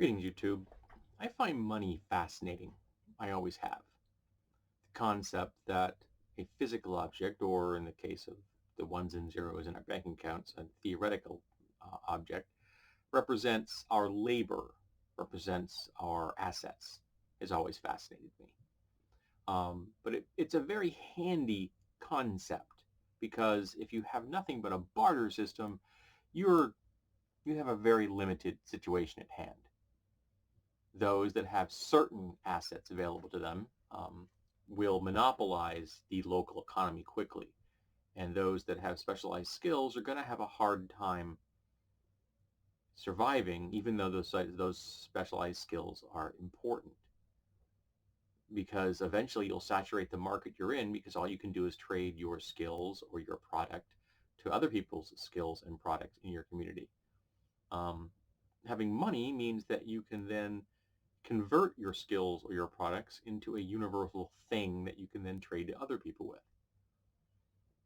Greetings, YouTube. I find money fascinating. I always have. The concept that a physical object, or in the case of the ones and zeros in our bank accounts, a theoretical object, represents our labor, represents our assets, has always fascinated me. But it's a very handy concept because if you have nothing but a barter system, you have a very limited situation at hand. Those that have certain assets available to them will monopolize the local economy quickly. And those that have specialized skills are going to have a hard time surviving, even though those specialized skills are important. Because eventually you'll saturate the market you're in because all you can do is trade your skills or your product to other people's skills and products in your community. Having money means that you can then convert your skills or your products into a universal thing that you can then trade to other people with.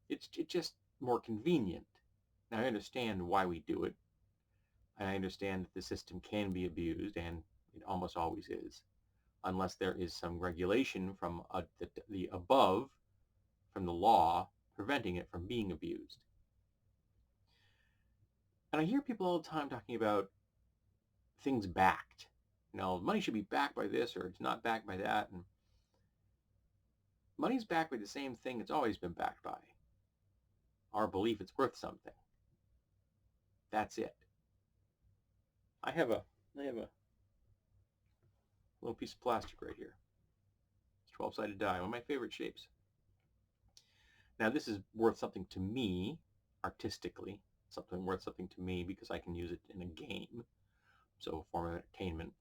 It's just more convenient. Now, I understand why we do it. I understand that the system can be abused, and it almost always is, unless there is some regulation from the above, from the law, preventing it from being abused. And I hear people all the time talking about things backed. Money should be backed by this, or it's not backed by that. And money's backed by the same thing it's always been backed by. Our belief it's worth something. That's it. I have a little piece of plastic right here. It's 12-sided die, one of my favorite shapes. Now this is worth something to me, artistically, something worth something to me because I can use it in a game, so a form of entertainment.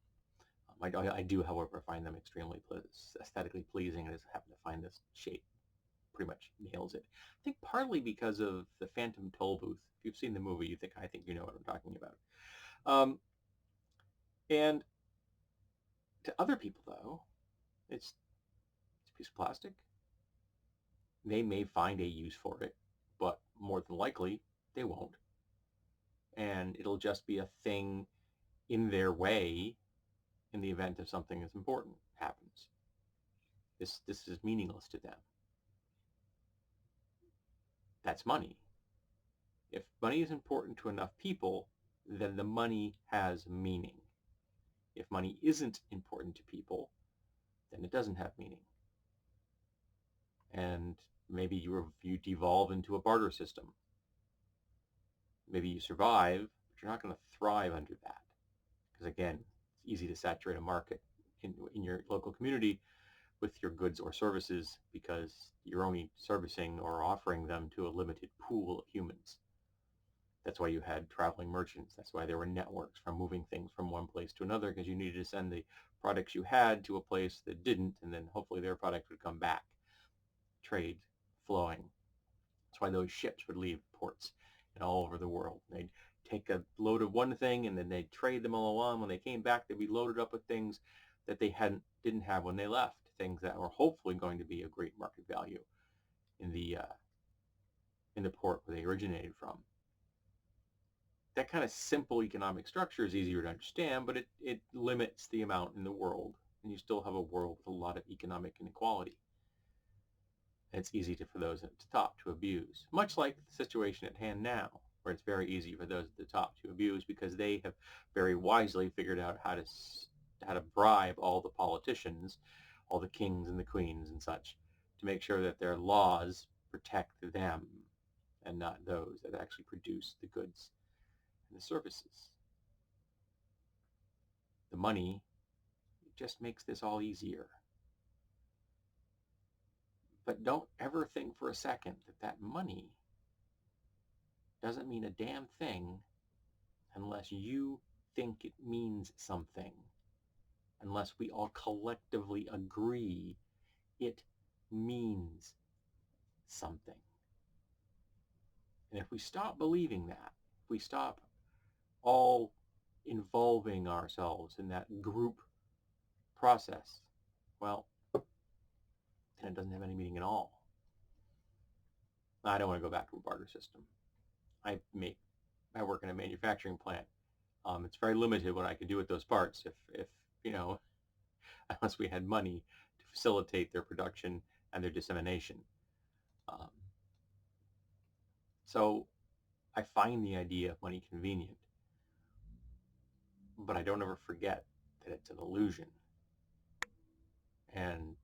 I do, however, find them extremely aesthetically pleasing. I just happen to find this shape pretty much nails it. I think partly because of the Phantom Toll Booth. If you've seen the movie, I think you know what I'm talking about. And to other people, though, it's a piece of plastic. They may find a use for it, but more than likely, they won't. And it'll just be a thing in their way in the event of something that's important happens. This is meaningless to them. That's money. If money is important to enough people, then the money has meaning. If money isn't important to people, then it doesn't have meaning. And maybe you devolve into a barter system. Maybe you survive, but you're not going to thrive under that. Because again, it's easy to saturate a market in your local community with your goods or services because you're only servicing or offering them to a limited pool of humans. That's why you had traveling merchants. That's why there were networks for moving things from one place to another, because you needed to send the products you had to a place that didn't, and then hopefully their product would come back. Trade flowing. That's why those ships would leave ports all over the world. They'd take a load of one thing and then they'd trade them all along. When they came back, they'd be loaded up with things that they didn't have when they left. Things that were hopefully going to be of great market value in the port where they originated from. That kind of simple economic structure is easier to understand, but it limits the amount in the world, and you still have a world with a lot of economic inequality. And it's easy for those at the top to abuse, much like the situation at hand now, where it's very easy for those at the top to abuse because they have very wisely figured out how to bribe all the politicians, all the kings and the queens and such, to make sure that their laws protect them and not those that actually produce the goods and the services. The money just makes this all easier. But don't ever think for a second that money doesn't mean a damn thing unless you think it means something. Unless we all collectively agree it means something. And if we stop believing that, if we stop all involving ourselves in that group process, well, then it doesn't have any meaning at all. I don't want to go back to a barter system. I work in a manufacturing plant. It's very limited what I can do with those parts if you know, unless we had money to facilitate their production and their dissemination. Um, so I find the idea of money convenient, but I don't ever forget that it's an illusion. And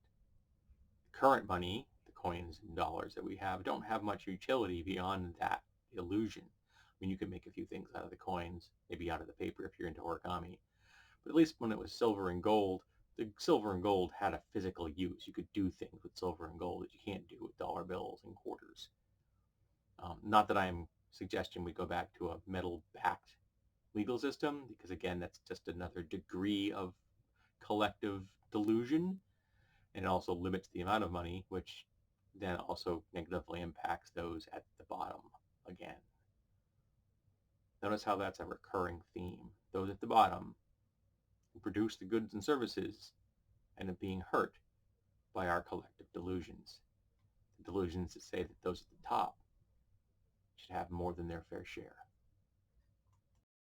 current money, the coins and dollars that we have, don't have much utility beyond that illusion. I mean, you can make a few things out of the coins, maybe out of the paper if you're into origami, but at least when it was silver and gold, the silver and gold had a physical use. You could do things with silver and gold that you can't do with dollar bills and quarters. Not that I'm suggesting we go back to a metal-backed legal system, because again, that's just another degree of collective delusion, and it also limits the amount of money, which then also negatively impacts those at the bottom again. Notice how that's a recurring theme. Those at the bottom who produce the goods and services end up being hurt by our collective delusions. The delusions that say that those at the top should have more than their fair share.